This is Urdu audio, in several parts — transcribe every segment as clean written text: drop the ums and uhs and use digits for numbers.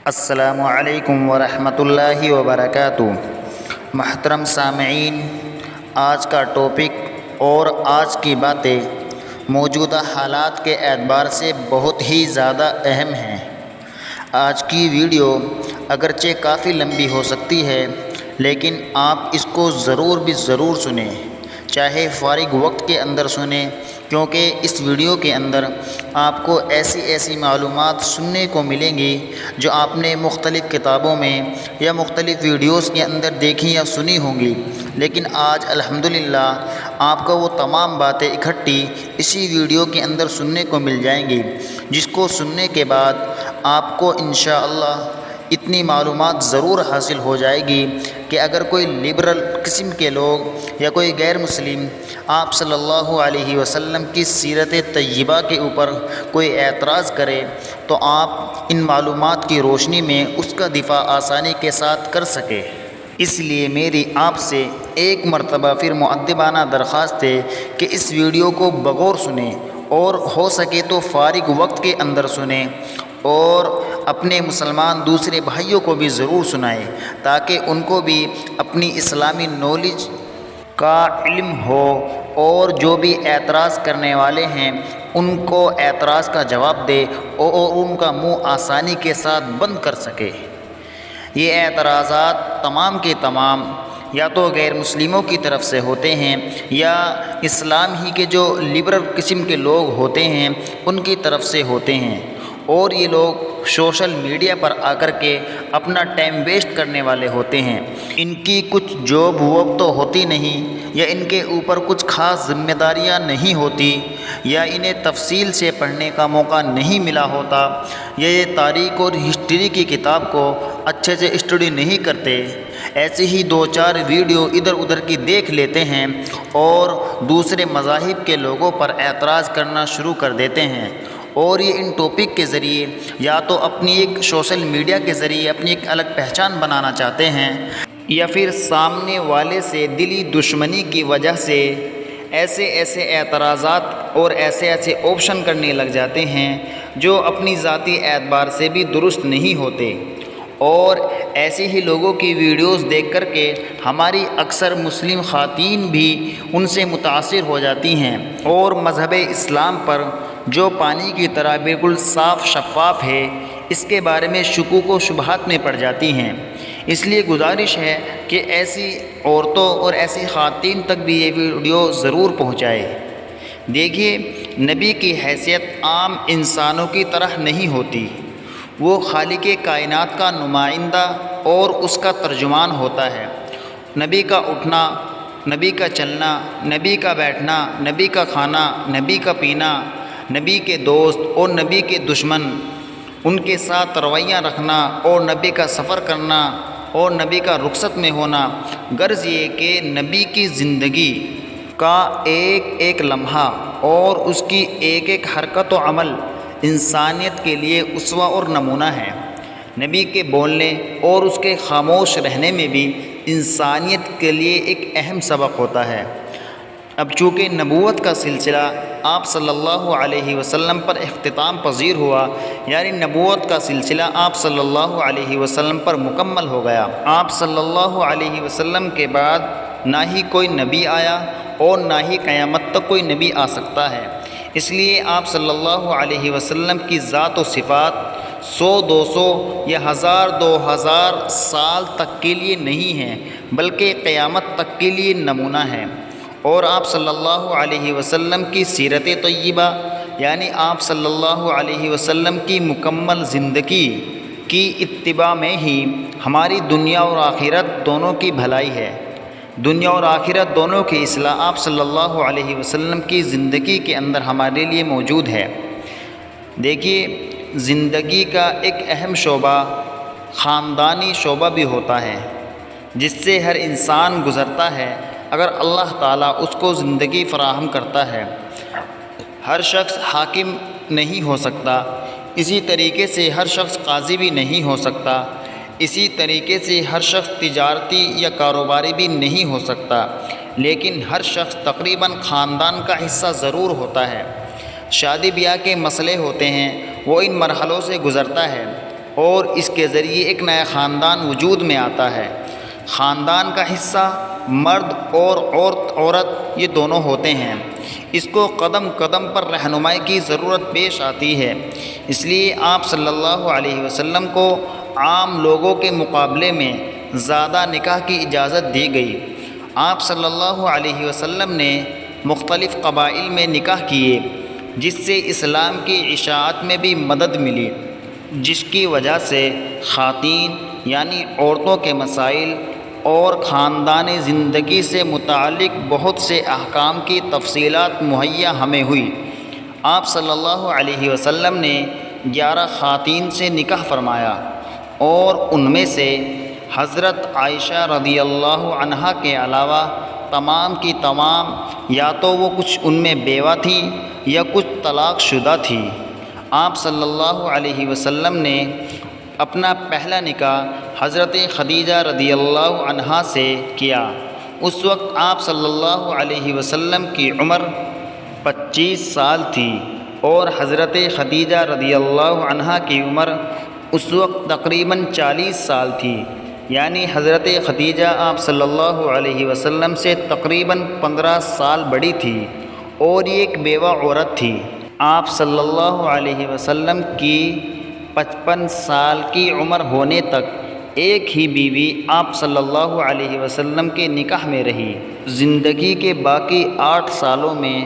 السلام علیکم ورحمۃ اللہ وبرکاتہ۔ محترم سامعین، آج کا ٹاپک اور آج کی باتیں موجودہ حالات کے اعتبار سے بہت ہی زیادہ اہم ہیں۔ آج کی ویڈیو اگرچہ کافی لمبی ہو سکتی ہے، لیکن آپ اس کو ضرور سنیں، چاہے فارغ وقت کے اندر سنیں، کیونکہ اس ویڈیو کے اندر آپ کو ایسی معلومات سننے کو ملیں گی جو آپ نے مختلف کتابوں میں یا مختلف ویڈیوز کے اندر دیکھی یا سنی ہوں گی، لیکن آج الحمدللہ آپ کو وہ تمام باتیں اکٹھی اسی ویڈیو کے اندر سننے کو مل جائیں گی، جس کو سننے کے بعد آپ کو انشاءاللہ اتنی معلومات ضرور حاصل ہو جائے گی کہ اگر کوئی لبرل قسم کے لوگ یا کوئی غیر مسلم آپ صلی اللہ علیہ وسلم کی سیرت طیبہ کے اوپر کوئی اعتراض کرے تو آپ ان معلومات کی روشنی میں اس کا دفاع آسانی کے ساتھ کر سکے۔ اس لیے میری آپ سے ایک مرتبہ پھر مؤدبانہ درخواست ہے کہ اس ویڈیو کو بغور سنیں اور ہو سکے تو فارغ وقت کے اندر سنیں، اور اپنے مسلمان دوسرے بھائیوں کو بھی ضرور سنائیں تاکہ ان کو بھی اپنی اسلامی نالج کا علم ہو، اور جو بھی اعتراض کرنے والے ہیں ان کو اعتراض کا جواب دے اور ان کا منہ آسانی کے ساتھ بند کر سکے۔ یہ اعتراضات تمام کے تمام یا تو غیر مسلموں کی طرف سے ہوتے ہیں یا اسلام ہی کے جو لبرل قسم کے لوگ ہوتے ہیں ان کی طرف سے ہوتے ہیں، اور یہ لوگ سوشل میڈیا پر آ کر کے اپنا ٹائم ویسٹ کرنے والے ہوتے ہیں۔ ان کی کچھ جاب واب تو ہوتی نہیں، یا ان کے اوپر کچھ خاص ذمہ داریاں نہیں ہوتی، یا انہیں تفصیل سے پڑھنے کا موقع نہیں ملا ہوتا، یا یہ تاریخ اور ہسٹری کی کتاب کو اچھے سے اسٹڈی نہیں کرتے، ایسے ہی دو چار ویڈیو ادھر ادھر کی دیکھ لیتے ہیں اور دوسرے مذاہب کے لوگوں پر اعتراض کرنا شروع کر دیتے ہیں، اور یہ ان ٹاپک کے ذریعے یا تو اپنی ایک سوشل میڈیا کے ذریعے اپنی ایک الگ پہچان بنانا چاہتے ہیں، یا پھر سامنے والے سے دلی دشمنی کی وجہ سے ایسے اعتراضات اور ایسے آپشن کرنے لگ جاتے ہیں جو اپنی ذاتی اعتبار سے بھی درست نہیں ہوتے، اور ایسے ہی لوگوں کی ویڈیوز دیکھ کر کے ہماری اکثر مسلم خواتین بھی ان سے متاثر ہو جاتی ہیں، اور مذہب اسلام پر جو پانی کی طرح بالکل صاف شفاف ہے اس کے بارے میں شکوک و شبہات میں پڑ جاتی ہیں۔ اس لیے گزارش ہے کہ ایسی عورتوں اور ایسی خواتین تک بھی یہ ویڈیو ضرور پہنچائے۔ دیکھیے، نبی کی حیثیت عام انسانوں کی طرح نہیں ہوتی، وہ خالق کائنات کا نمائندہ اور اس کا ترجمان ہوتا ہے۔ نبی کا اٹھنا، نبی کا چلنا، نبی کا بیٹھنا، نبی کا کھانا، نبی کا پینا، نبی کے دوست اور نبی کے دشمن، ان کے ساتھ رویہ رکھنا، اور نبی کا سفر کرنا اور نبی کا رخصت میں ہونا، غرض یہ کہ نبی کی زندگی کا ایک لمحہ اور اس کی ایک حرکت و عمل انسانیت کے لیے اسوہ اور نمونہ ہے۔ نبی کے بولنے اور اس کے خاموش رہنے میں بھی انسانیت کے لیے ایک اہم سبق ہوتا ہے۔ اب چونکہ نبوت کا سلسلہ آپ صلی اللہ علیہ وسلم پر اختتام پذیر ہوا، یعنی نبوت کا سلسلہ آپ صلی اللہ علیہ وسلم پر مکمل ہو گیا، آپ صلی اللہ علیہ وسلم کے بعد نہ ہی کوئی نبی آیا اور نہ ہی قیامت تک کوئی نبی آ سکتا ہے۔ اس لیے آپ صلی اللہ علیہ وسلم کی ذات و صفات 100 200 یا 1000 2000 سال تک کے لیے نہیں ہیں، بلکہ قیامت تک کے لیے نمونہ ہے، اور آپ صلی اللہ علیہ وسلم کی سیرت طیبہ یعنی آپ صلی اللہ علیہ وسلم کی مکمل زندگی کی اتباع میں ہی ہماری دنیا اور آخرت دونوں کی بھلائی ہے۔ دنیا اور آخرت دونوں کی اصلاح آپ صلی اللہ علیہ وسلم کی زندگی کے اندر ہمارے لیے موجود ہے۔ دیکھیے، زندگی کا ایک اہم شعبہ خاندانی شعبہ بھی ہوتا ہے، جس سے ہر انسان گزرتا ہے اگر اللہ تعالیٰ اس کو زندگی فراہم کرتا ہے۔ ہر شخص حاکم نہیں ہو سکتا، اسی طریقے سے ہر شخص قاضی بھی نہیں ہو سکتا، اسی طریقے سے ہر شخص تجارتی یا کاروباری بھی نہیں ہو سکتا، لیکن ہر شخص تقریباً خاندان کا حصہ ضرور ہوتا ہے۔ شادی بیاہ کے مسئلے ہوتے ہیں، وہ ان مرحلوں سے گزرتا ہے۔ اور اس کے ذریعے ایک نیا خاندان وجود میں آتا ہے۔ خاندان کا حصہ مرد اور عورت یہ دونوں ہوتے ہیں۔ اس کو قدم قدم پر رہنمائی کی ضرورت پیش آتی ہے۔ اس لیے آپ صلی اللہ علیہ وسلم کو عام لوگوں کے مقابلے میں زیادہ نکاح کی اجازت دی گئی۔ آپ صلی اللہ علیہ وسلم نے مختلف قبائل میں نکاح کیے، جس سے اسلام کی اشاعت میں بھی مدد ملی، جس کی وجہ سے خواتین یعنی عورتوں کے مسائل اور خاندانی زندگی سے متعلق بہت سے احکام کی تفصیلات مہیا ہمیں ہوئی۔ آپ صلی اللہ علیہ وسلم نے 11 خواتین سے نکاح فرمایا، اور ان میں سے حضرت عائشہ رضی اللہ عنہا کے علاوہ تمام کی تمام یا تو وہ کچھ ان میں بیوہ تھیں یا کچھ طلاق شدہ تھی۔ آپ صلی اللہ علیہ وسلم نے اپنا پہلا نکاح حضرت خدیجہ رضی اللہ عنہا سے کیا۔ اس وقت آپ صلی اللہ علیہ وسلم کی عمر 25 سال تھی، اور حضرت خدیجہ رضی اللہ عنہا کی عمر اس وقت تقریباً 40 سال تھی، یعنی حضرت خدیجہ آپ صلی اللہ علیہ وسلم سے تقریباً 15 سال بڑی تھی، اور یہ ایک بیوہ عورت تھی۔ آپ صلی اللہ علیہ وسلم کی 55 سال کی عمر ہونے تک ایک ہی بیوی آپ صلی اللہ علیہ وسلم کے نکاح میں رہی۔ زندگی کے باقی 8 سالوں میں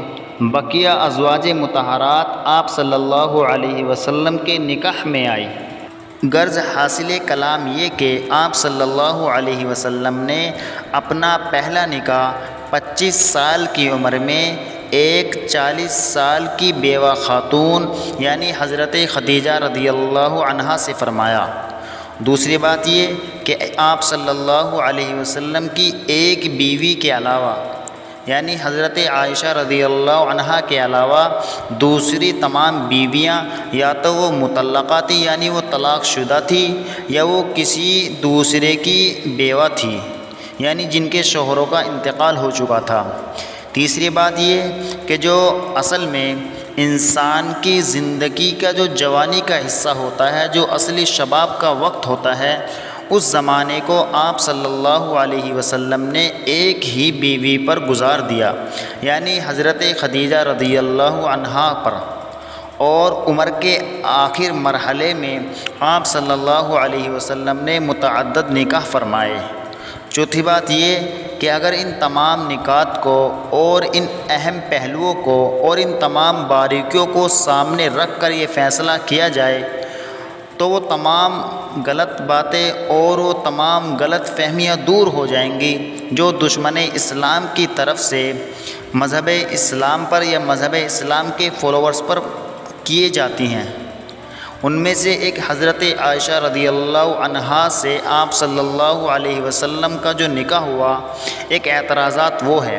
بقیہ ازواج مطہرات آپ صلی اللہ علیہ وسلم کے نکاح میں آئی۔ غرض حاصل کلام یہ کہ آپ صلی اللہ علیہ وسلم نے اپنا پہلا نکاح 25 سال کی عمر میں ایک 40 سال کی بیوہ خاتون یعنی حضرت خدیجہ رضی اللہ عنہا سے فرمایا۔ دوسری بات یہ کہ آپ صلی اللہ علیہ وسلم کی ایک بیوی کے علاوہ یعنی حضرت عائشہ رضی اللہ عنہا کے علاوہ دوسری تمام بیویاں یا تو وہ مطلقہ تھی یعنی وہ طلاق شدہ تھی، یا وہ کسی دوسرے کی بیوہ تھی یعنی جن کے شوہروں کا انتقال ہو چکا تھا۔ تیسری بات یہ کہ جو اصل میں انسان کی زندگی کا جو جوانی کا حصہ ہوتا ہے، جو اصلی شباب کا وقت ہوتا ہے، اس زمانے کو آپ صلی اللہ علیہ وسلم نے ایک ہی بیوی پر گزار دیا، یعنی حضرت خدیجہ رضی اللہ عنہا پر، اور عمر کے آخر مرحلے میں آپ صلی اللہ علیہ وسلم نے متعدد نکاح فرمائے۔ چوتھی بات یہ کہ اگر ان تمام نکات کو اور ان اہم پہلوؤں کو اور ان تمام باریکیوں کو سامنے رکھ کر یہ فیصلہ کیا جائے تو وہ تمام غلط باتیں اور وہ تمام غلط فہمیاں دور ہو جائیں گی جو دشمن اسلام کی طرف سے مذہب اسلام پر یا مذہب اسلام کے فالوورز پر کیے جاتی ہیں۔ ان میں سے ایک حضرت عائشہ رضی اللہ عنہا سے آپ صلی اللہ علیہ وسلم کا جو نکاح ہوا، ایک اعتراضات وہ ہے۔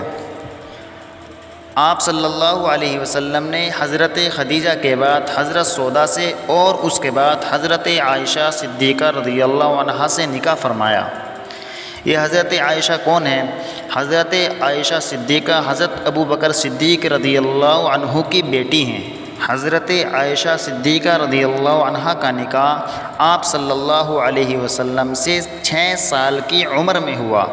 آپ صلی اللہ علیہ وسلم نے حضرت خدیجہ کے بعد حضرت سودا سے اور اس کے بعد حضرت عائشہ صدیقہ رضی اللہ عنہا سے نکاح فرمایا۔ یہ حضرت عائشہ کون ہیں؟ حضرت عائشہ صدیقہ حضرت ابوبکر صدیق رضی اللہ عنہ کی بیٹی ہیں۔ حضرت عائشہ صدیقہ رضی اللہ عنہا کا نکاح آپ صلی اللہ علیہ وسلم سے 6 سال کی عمر میں ہوا،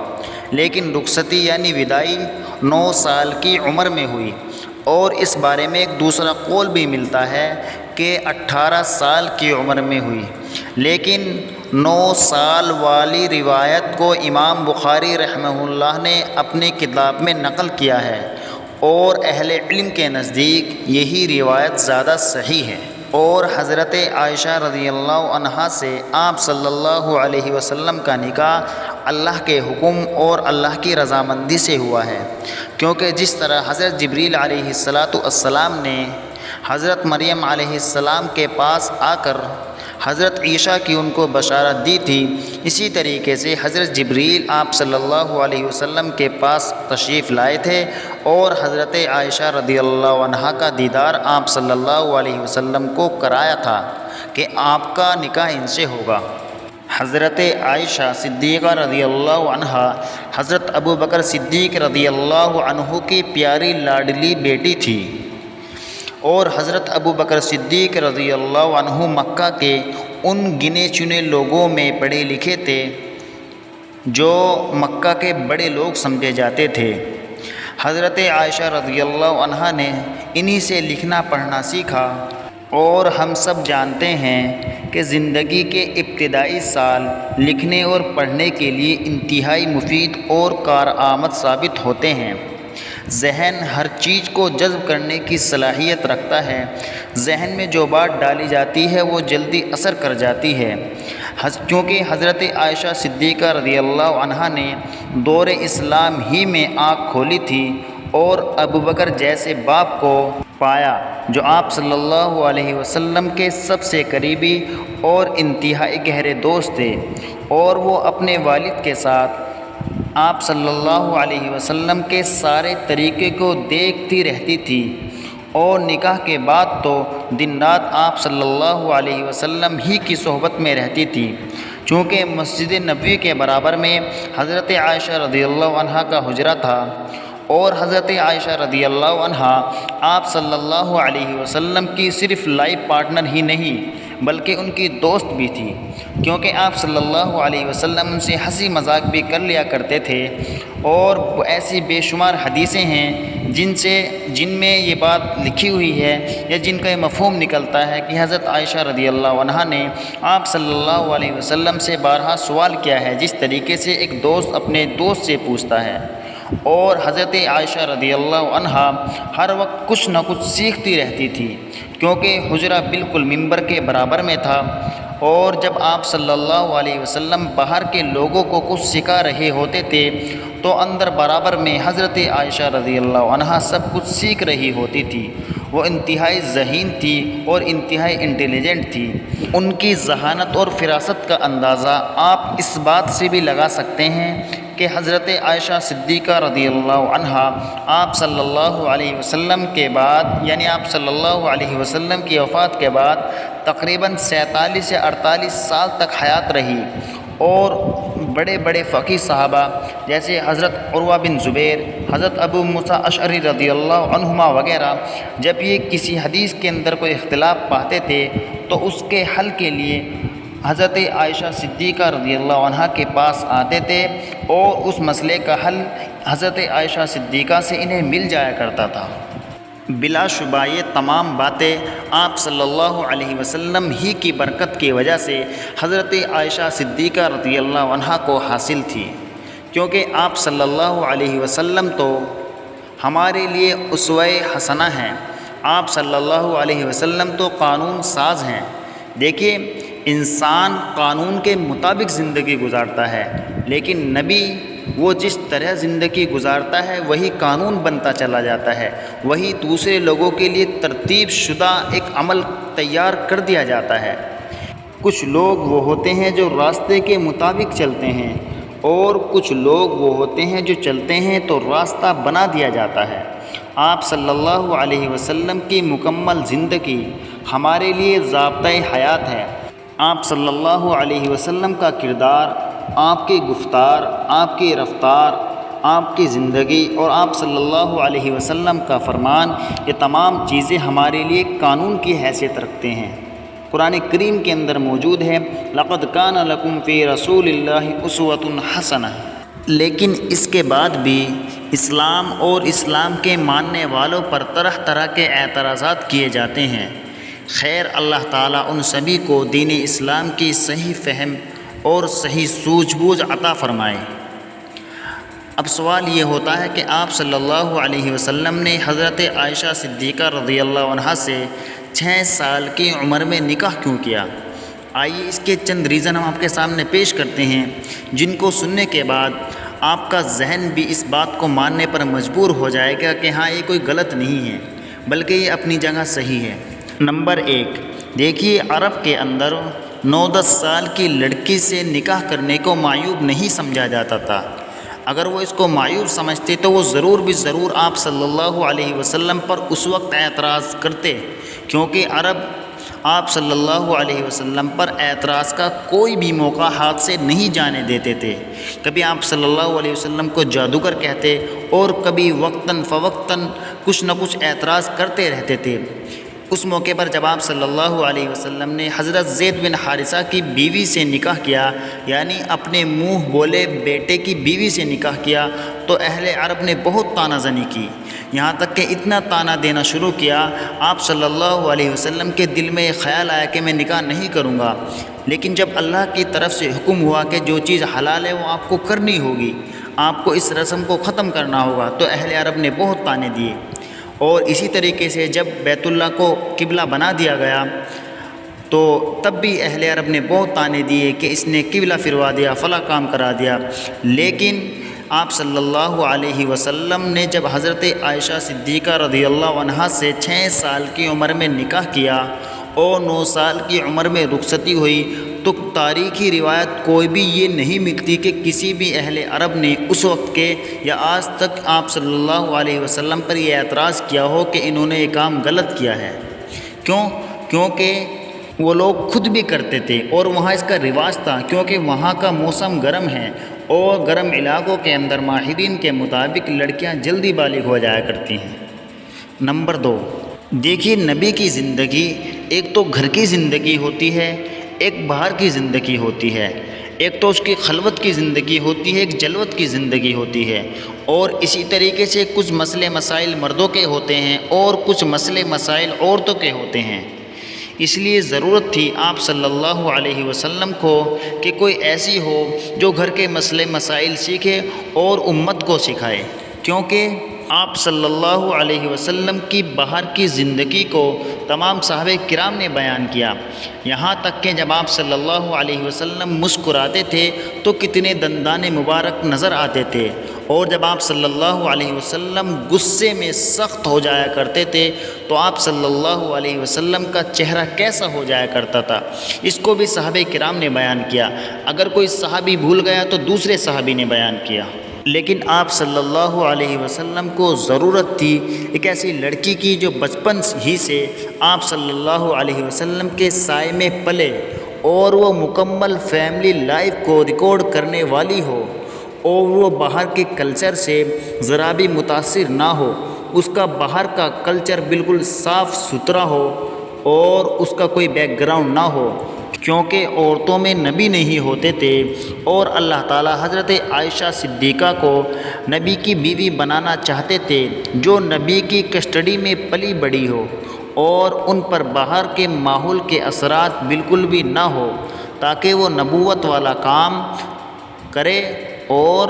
لیکن رخصتی یعنی وداعی 9 سال کی عمر میں ہوئی، اور اس بارے میں ایک دوسرا قول بھی ملتا ہے کہ 18 سال کی عمر میں ہوئی، لیکن 9 سال والی روایت کو امام بخاری رحمہ اللہ نے اپنی کتاب میں نقل کیا ہے، اور اہل علم کے نزدیک یہی روایت زیادہ صحیح ہے۔ اور حضرت عائشہ رضی اللہ عنہا سے آپ صلی اللہ علیہ وسلم کا نکاح اللہ کے حکم اور اللہ کی رضامندی سے ہوا ہے، کیونکہ جس طرح حضرت جبریل علیہ السلام نے حضرت مریم علیہ السلام کے پاس آ کر حضرت عیسیٰ کی ان کو بشارت دی تھی، اسی طریقے سے حضرت جبریل آپ صلی اللہ علیہ وسلم کے پاس تشریف لائے تھے، اور حضرت عائشہ رضی اللہ عنہا کا دیدار آپ صلی اللہ علیہ وسلم کو کرایا تھا کہ آپ کا نکاح ان سے ہوگا۔ حضرت عائشہ صدیقہ رضی اللہ عنہا حضرت ابوبکر صدیق رضی اللہ عنہ کی پیاری لاڈلی بیٹی تھی، اور حضرت ابوبکر صدیق رضی اللہ عنہ مکہ کے ان گنے چنے لوگوں میں پڑھے لکھے تھے جو مکہ کے بڑے لوگ سمجھے جاتے تھے۔ حضرت عائشہ رضی اللہ عنہا نے انہی سے لکھنا پڑھنا سیکھا، اور ہم سب جانتے ہیں کہ زندگی کے ابتدائی سال لکھنے اور پڑھنے کے لیے انتہائی مفید اور کارآمد ثابت ہوتے ہیں۔ ذہن ہر چیز کو جذب کرنے کی صلاحیت رکھتا ہے۔ ذہن میں جو بات ڈالی جاتی ہے وہ جلدی اثر کر جاتی ہے۔ کیونکہ حضرت عائشہ صدیقہ رضی اللہ عنہا نے دور اسلام ہی میں آنکھ کھولی تھی اور ابوبکر جیسے باپ کو پایا جو آپ صلی اللہ علیہ وسلم کے سب سے قریبی اور انتہائی گہرے دوست تھے، اور وہ اپنے والد کے ساتھ آپ صلی اللہ علیہ وسلم کے سارے طریقے کو دیکھتی رہتی تھی، اور نکاح کے بعد تو دن رات آپ صلی اللہ علیہ وسلم ہی کی صحبت میں رہتی تھی۔ چونکہ مسجد نبوی کے برابر میں حضرت عائشہ رضی اللہ عنہا کا حجرہ تھا، اور حضرت عائشہ رضی اللہ عنہا آپ صلی اللہ علیہ وسلم کی صرف لائف پارٹنر ہی نہیں بلکہ ان کی دوست بھی تھی، کیونکہ آپ صلی اللہ علیہ وسلم ان سے ہنسی مذاق بھی کر لیا کرتے تھے، اور ایسی بے شمار حدیثیں ہیں جن میں یہ بات لکھی ہوئی ہے یا جن کا یہ مفہوم نکلتا ہے کہ حضرت عائشہ رضی اللہ عنہا نے آپ صلی اللہ علیہ وسلم سے بارہا سوال کیا ہے، جس طریقے سے ایک دوست اپنے دوست سے پوچھتا ہے، اور حضرت عائشہ رضی اللہ عنہا ہر وقت کچھ نہ کچھ سیکھتی رہتی تھی، کیونکہ حجرہ بالکل منبر کے برابر میں تھا، اور جب آپ صلی اللہ علیہ وسلم باہر کے لوگوں کو کچھ سکھا رہے ہوتے تھے تو اندر برابر میں حضرت عائشہ رضی اللہ عنہا سب کچھ سیکھ رہی ہوتی تھی۔ وہ انتہائی ذہین تھی اور انتہائی انٹیلیجنٹ تھی۔ ان کی ذہانت اور فراست کا اندازہ آپ اس بات سے بھی لگا سکتے ہیں کہ حضرت عائشہ صدیقہ رضی اللہ عنہا آپ صلی اللہ علیہ وسلم کے بعد یعنی آپ صلی اللہ علیہ وسلم کی وفات کے بعد تقریباً 47 یا 48 سال تک حیات رہی، اور بڑے بڑے فقیہ صحابہ جیسے حضرت عروہ بن زبیر، حضرت ابو موسیٰ اشعری رضی اللہ عنہما وغیرہ جب یہ کسی حدیث کے اندر کوئی اختلاف پاتے تھے تو اس کے حل کے لیے حضرت عائشہ صدیقہ رضی اللہ عنہا کے پاس آتے تھے، اور اس مسئلے کا حل حضرت عائشہ صدیقہ سے انہیں مل جایا کرتا تھا۔ بلا شبہ یہ تمام باتیں آپ صلی اللہ علیہ وسلم ہی کی برکت کی وجہ سے حضرت عائشہ صدیقہ رضی اللہ عنہا کو حاصل تھی، کیونکہ آپ صلی اللہ علیہ وسلم تو ہمارے لیے اسوہ حسنہ ہیں۔ آپ صلی اللہ علیہ وسلم تو قانون ساز ہیں۔ دیکھیے، انسان قانون کے مطابق زندگی گزارتا ہے، لیکن نبی وہ جس طرح زندگی گزارتا ہے وہی قانون بنتا چلا جاتا ہے، وہی دوسرے لوگوں کے لیے ترتیب شدہ ایک عمل تیار کر دیا جاتا ہے۔ کچھ لوگ وہ ہوتے ہیں جو راستے کے مطابق چلتے ہیں، اور کچھ لوگ وہ ہوتے ہیں جو چلتے ہیں تو راستہ بنا دیا جاتا ہے۔ آپ صلی اللہ علیہ وسلم کی مکمل زندگی ہمارے لیے ضابطۂ حیات ہے۔ آپ صلی اللہ علیہ وسلم کا کردار، آپ کی گفتار، آپ کی رفتار، آپ کی زندگی اور آپ صلی اللہ علیہ وسلم کا فرمان، یہ تمام چیزیں ہمارے لیے قانون کی حیثیت رکھتے ہیں۔ قرآن کریم کے اندر موجود ہے لَقَدْ كَانَ لَكُمْ فِي رَسُولِ اللَّهِ أُسْوَةٌ حَسَنَةٌ، لیکن اس کے بعد بھی اسلام اور اسلام کے ماننے والوں پر طرح طرح کے اعتراضات کیے جاتے ہیں۔ خیر، اللہ تعالیٰ ان سبھی کو دین اسلام کی صحیح فہم اور صحیح سوجھ بوجھ عطا فرمائے۔ اب سوال یہ ہوتا ہے کہ آپ صلی اللہ علیہ وسلم نے حضرت عائشہ صدیقہ رضی اللہ عنہا سے 6 سال کی عمر میں نکاح کیوں کیا؟ آئیے اس کے چند ریزن ہم آپ کے سامنے پیش کرتے ہیں، جن کو سننے کے بعد آپ کا ذہن بھی اس بات کو ماننے پر مجبور ہو جائے گا کہ ہاں یہ کوئی غلط نہیں ہے بلکہ یہ اپنی جگہ صحیح ہے۔ نمبر 1، دیکھیے، عرب کے اندر 9-10 سال کی لڑکی سے نکاح کرنے کو معیوب نہیں سمجھا جاتا تھا۔ اگر وہ اس کو معیوب سمجھتے تو وہ ضرور آپ صلی اللہ علیہ وسلم پر اس وقت اعتراض کرتے، کیونکہ عرب آپ صلی اللہ علیہ وسلم پر اعتراض کا کوئی بھی موقع ہاتھ سے نہیں جانے دیتے تھے۔ کبھی آپ صلی اللہ علیہ وسلم کو جادوگر کہتے، اور کبھی وقتاً فوقتاً کچھ نہ کچھ اعتراض کرتے رہتے تھے۔ اس موقع پر جب آپ صلی اللہ علیہ وسلم نے حضرت زید بن حارثہ کی بیوی سے نکاح کیا، یعنی اپنے منہ بولے بیٹے کی بیوی سے نکاح کیا، تو اہل عرب نے بہت طعنہ زنی کی، یہاں تک کہ اتنا طعنہ دینا شروع کیا، آپ صلی اللہ علیہ وسلم کے دل میں یہ خیال آیا کہ میں نکاح نہیں کروں گا، لیکن جب اللہ کی طرف سے حکم ہوا کہ جو چیز حلال ہے وہ آپ کو کرنی ہوگی، آپ کو اس رسم کو ختم کرنا ہوگا، تو اہل عرب نے بہت طعنے دیے۔ اور اسی طریقے سے جب بیت اللہ کو قبلہ بنا دیا گیا تو تب بھی اہل عرب نے بہت طعنے دیے کہ اس نے قبلہ پھروا دیا، فلاں کام کرا دیا، لیکن آپ صلی اللہ علیہ وسلم نے جب حضرت عائشہ صدیقہ رضی اللہ عنہا سے 6 سال کی عمر میں نکاح کیا اور 9 سال کی عمر میں رخصتی ہوئی، تو تاریخی روایت کوئی بھی یہ نہیں ملتی کہ کسی بھی اہل عرب نے اس وقت کے یا آج تک آپ صلی اللہ علیہ وسلم پر یہ اعتراض کیا ہو کہ انہوں نے یہ کام غلط کیا ہے۔ کیونکہ وہ لوگ خود بھی کرتے تھے اور وہاں اس کا رواج تھا، کیونکہ وہاں کا موسم گرم ہے اور گرم علاقوں کے اندر ماہرین کے مطابق لڑکیاں جلدی بالغ ہو جایا کرتی ہیں۔ نمبر 2، دیکھیے نبی کی زندگی ایک تو گھر کی زندگی ہوتی ہے، ایک باہر کی زندگی ہوتی ہے، ایک تو اس کی خلوت کی زندگی ہوتی ہے، ایک جلوت کی زندگی ہوتی ہے، اور اسی طریقے سے کچھ مسئلے مسائل مردوں کے ہوتے ہیں اور کچھ مسئلے مسائل عورتوں کے ہوتے ہیں۔ اس لیے ضرورت تھی آپ صلی اللہ علیہ وسلم کو کہ کوئی ایسی ہو جو گھر کے مسئلے مسائل سیکھے اور امت کو سکھائے، کیونکہ آپ صلی اللہ علیہ وسلم کی باہر کی زندگی کو تمام صحابہ کرام نے بیان کیا، یہاں تک کہ جب آپ صلی اللہ علیہ وسلم مسکراتے تھے تو کتنے دندان مبارک نظر آتے تھے، اور جب آپ صلی اللہ علیہ وسلم غصے میں سخت ہو جایا کرتے تھے تو آپ صلی اللہ علیہ وسلم کا چہرہ کیسا ہو جایا کرتا تھا، اس کو بھی صحابہ کرام نے بیان کیا۔ اگر کوئی صحابی بھول گیا تو دوسرے صحابی نے بیان کیا، لیکن آپ صلی اللہ علیہ وسلم کو ضرورت تھی ایک ایسی لڑکی کی جو بچپن ہی سے آپ صلی اللہ علیہ وسلم کے سائے میں پلے اور وہ مکمل فیملی لائف کو ریکارڈ کرنے والی ہو، اور وہ باہر کے کلچر سے ذرا بھی متاثر نہ ہو، اس کا باہر کا کلچر بالکل صاف ستھرا ہو اور اس کا کوئی بیک گراؤنڈ نہ ہو، کیونکہ عورتوں میں نبی نہیں ہوتے تھے، اور اللہ تعالی حضرت عائشہ صدیقہ کو نبی کی بیوی بنانا چاہتے تھے جو نبی کی کسٹڈی میں پلی بڑی ہو اور ان پر باہر کے ماحول کے اثرات بالکل بھی نہ ہو، تاکہ وہ نبوت والا کام کرے اور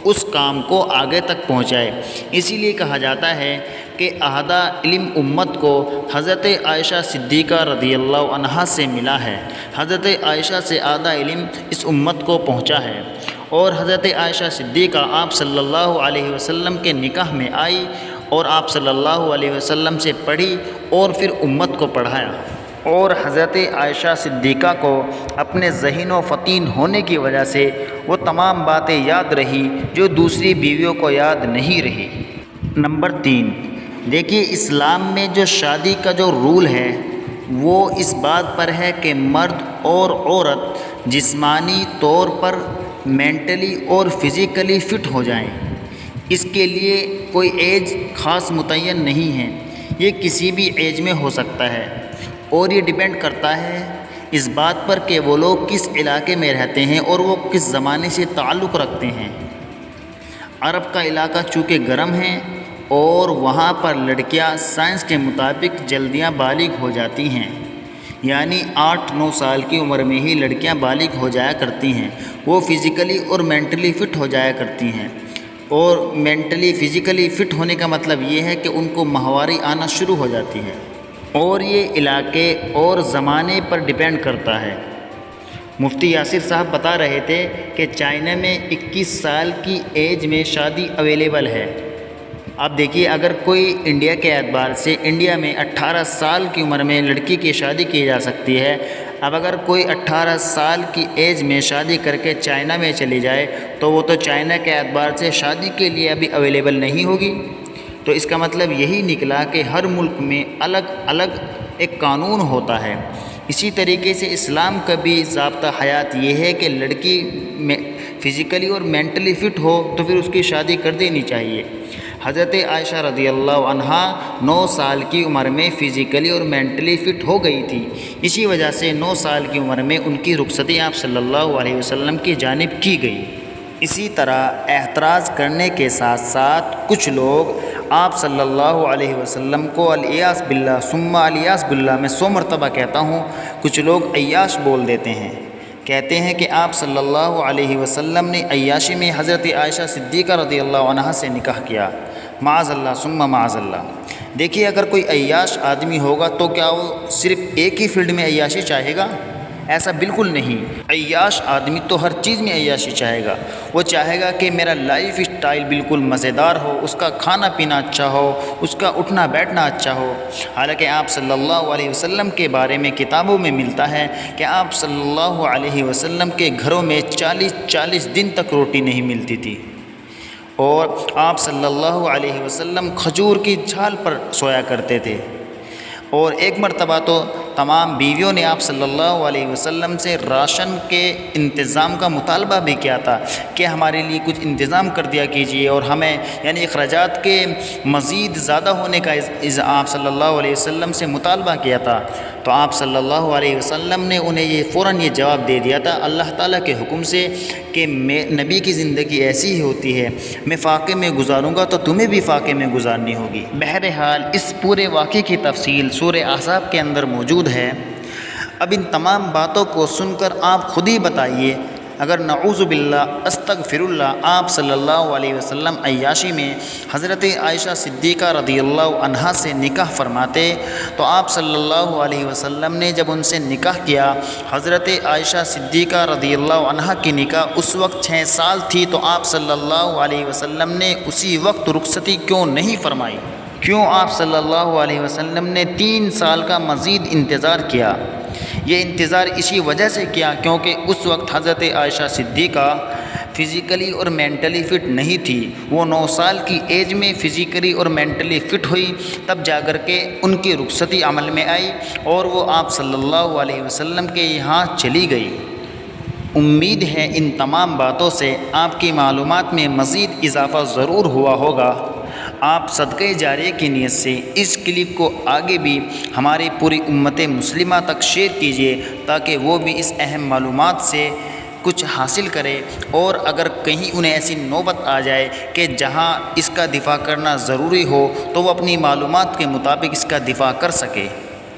اس کام کو آگے تک پہنچائے۔ اسی لیے کہا جاتا ہے کہ اعلیٰ علم امت کو حضرت عائشہ صدیقہ رضی اللہ عنہا سے ملا ہے، حضرت عائشہ سے اعلیٰ علم اس امت کو پہنچا ہے، اور حضرت عائشہ صدیقہ آپ صلی اللہ علیہ وسلم کے نکاح میں آئی اور آپ صلی اللہ علیہ وسلم سے پڑھی اور پھر امت کو پڑھایا، اور حضرت عائشہ صدیقہ کو اپنے ذہین و فطین ہونے کی وجہ سے وہ تمام باتیں یاد رہی جو دوسری بیویوں کو یاد نہیں رہی۔ نمبر 3، دیکھیے اسلام میں جو شادی کا جو رول ہے وہ اس بات پر ہے کہ مرد اور عورت جسمانی طور پر مینٹلی اور فزیکلی فٹ ہو جائیں، اس کے لیے کوئی ایج خاص متعین نہیں ہے، یہ کسی بھی ایج میں ہو سکتا ہے، اور یہ ڈیپینڈ کرتا ہے اس بات پر کہ وہ لوگ کس علاقے میں رہتے ہیں اور وہ کس زمانے سے تعلق رکھتے ہیں۔ عرب کا علاقہ چونکہ گرم ہے اور وہاں پر لڑکیاں سائنس کے مطابق جلدیاں بالغ ہو جاتی ہیں، یعنی 8-9 سال کی عمر میں ہی لڑکیاں بالغ ہو جایا کرتی ہیں، وہ فزیکلی اور مینٹلی فٹ ہو جایا کرتی ہیں، اور مینٹلی فزیکلی فٹ ہونے کا مطلب یہ ہے کہ ان کو ماہواری آنا شروع ہو جاتی ہے، اور یہ علاقے اور زمانے پر ڈیپینڈ کرتا ہے۔ مفتی یاسر صاحب بتا رہے تھے کہ چائنا میں 21 سال کی ایج میں شادی اویلیبل ہے۔ اب دیکھیے اگر کوئی انڈیا کے اعتبار سے انڈیا میں 18 سال کی عمر میں لڑکی کی شادی کی جا سکتی ہے، اب اگر کوئی 18 سال کی ایج میں شادی کر کے چائنا میں چلی جائے تو وہ تو چائنا کے اعتبار سے شادی کے لیے ابھی اویلیبل نہیں ہوگی، تو اس کا مطلب یہی نکلا کہ ہر ملک میں الگ الگ ایک قانون ہوتا ہے۔ اسی طریقے سے اسلام کا بھی ضابطہ حیات یہ ہے کہ لڑکی فزیکلی اور مینٹلی فٹ ہو تو پھر اس کی شادی کر دینی چاہیے۔ حضرت عائشہ رضی اللہ عنہا 9 سال کی عمر میں فزیکلی اور مینٹلی فٹ ہو گئی تھی، اسی وجہ سے 9 سال کی عمر میں ان کی رخصتی آپ صلی اللہ علیہ وسلم کی جانب کی گئی۔ اسی طرح اعتراض کرنے کے ساتھ ساتھ کچھ لوگ آپ صلی اللہ علیہ وسلم کو الیاس باللہ ثم الیاس باللہ میں 100 مرتبہ کہتا ہوں، کچھ لوگ عیاش بول دیتے ہیں، کہتے ہیں کہ آپ صلی اللہ علیہ وسلم نے عیاشی میں حضرت عائشہ صدیقہ رضی اللہ عنہا سے نکاح کیا، معاذ اللہ ثم معاذ اللہ۔ دیکھیے، اگر کوئی عیاش آدمی ہوگا تو کیا وہ صرف ایک ہی فیلڈ میں عیاشی چاہے گا؟ ایسا بالکل نہیں۔ عیاش آدمی تو ہر چیز میں عیاشی چاہے گا، وہ چاہے گا کہ میرا لائف اسٹائل بالکل مزیدار ہو، اس کا کھانا پینا اچھا ہو، اس کا اٹھنا بیٹھنا اچھا ہو۔ حالانکہ آپ صلی اللہ علیہ وسلم کے بارے میں کتابوں میں ملتا ہے کہ آپ صلی اللہ علیہ وسلم کے گھروں میں 40 دن تک روٹی نہیں ملتی تھی، اور آپ صلی اللہ علیہ وسلم کھجور کی چھال پر سویا کرتے تھے۔ اور ایک مرتبہ تو تمام بیویوں نے آپ صلی اللہ علیہ وسلم سے راشن کے انتظام کا مطالبہ بھی کیا تھا کہ ہمارے لیے کچھ انتظام کر دیا کیجیے، اور ہمیں یعنی اخراجات کے مزید زیادہ ہونے کا آپ صلی اللہ علیہ وسلم سے مطالبہ کیا تھا۔ تو آپ صلی اللہ علیہ وسلم نے انہیں فوراً یہ جواب دے دیا تھا اللہ تعالیٰ کے حکم سے کہ نبی کی زندگی ایسی ہی ہوتی ہے، میں فاقے میں گزاروں گا تو تمہیں بھی فاقے میں گزارنی ہوگی۔ بہرحال اس پورے واقعے کی تفصیل سورہ احزاب کے اندر موجود ہے۔ اب ان تمام باتوں کو سن کر آپ خود ہی بتائیے، اگر نعوذ باللہ استغفر اللہ آپ صلی اللہ علیہ وسلم عیاشی میں حضرت عائشہ صدیقہ رضی اللہ عنہا سے نکاح فرماتے تو آپ صلی اللہ علیہ وسلم نے جب ان سے نکاح کیا، حضرت عائشہ صدیقہ رضی اللہ عنہا کی نکاح اس وقت 6 سال تھی، تو آپ صلی اللہ علیہ وسلم نے اسی وقت رخصتی کیوں نہیں فرمائی؟ کیوں آپ صلی اللہ علیہ وسلم نے 3 سال کا مزید انتظار کیا؟ یہ انتظار اسی وجہ سے کیا کیونکہ اس وقت حضرت عائشہ صدیقہ فزیکلی اور مینٹلی فٹ نہیں تھی۔ وہ 9 سال کی ایج میں فزیکلی اور مینٹلی فٹ ہوئی، تب جا کر کے ان کی رخصتی عمل میں آئی اور وہ آپ صلی اللہ علیہ وسلم کے یہاں چلی گئی۔ امید ہے ان تمام باتوں سے آپ کی معلومات میں مزید اضافہ ضرور ہوا ہوگا۔ آپ صدقہ جاریہ کی نیت سے اس کلپ کو آگے بھی ہماری پوری امت مسلمہ تک شیئر کیجیے تاکہ وہ بھی اس اہم معلومات سے کچھ حاصل کرے، اور اگر کہیں انہیں ایسی نوبت آ جائے کہ جہاں اس کا دفاع کرنا ضروری ہو تو وہ اپنی معلومات کے مطابق اس کا دفاع کر سکے۔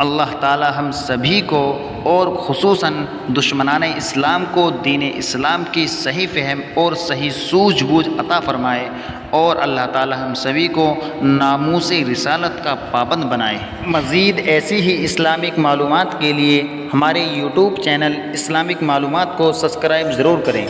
اللہ تعالی ہم سبھی کو اور خصوصاً دشمنان اسلام کو دین اسلام کی صحیح فہم اور صحیح سوجھ بوجھ عطا فرمائے، اور اللہ تعالی ہم سبھی کو ناموس رسالت کا پابند بنائے۔ مزید ایسی ہی اسلامک معلومات کے لیے ہمارے یوٹیوب چینل اسلامک معلومات کو سبسکرائب ضرور کریں۔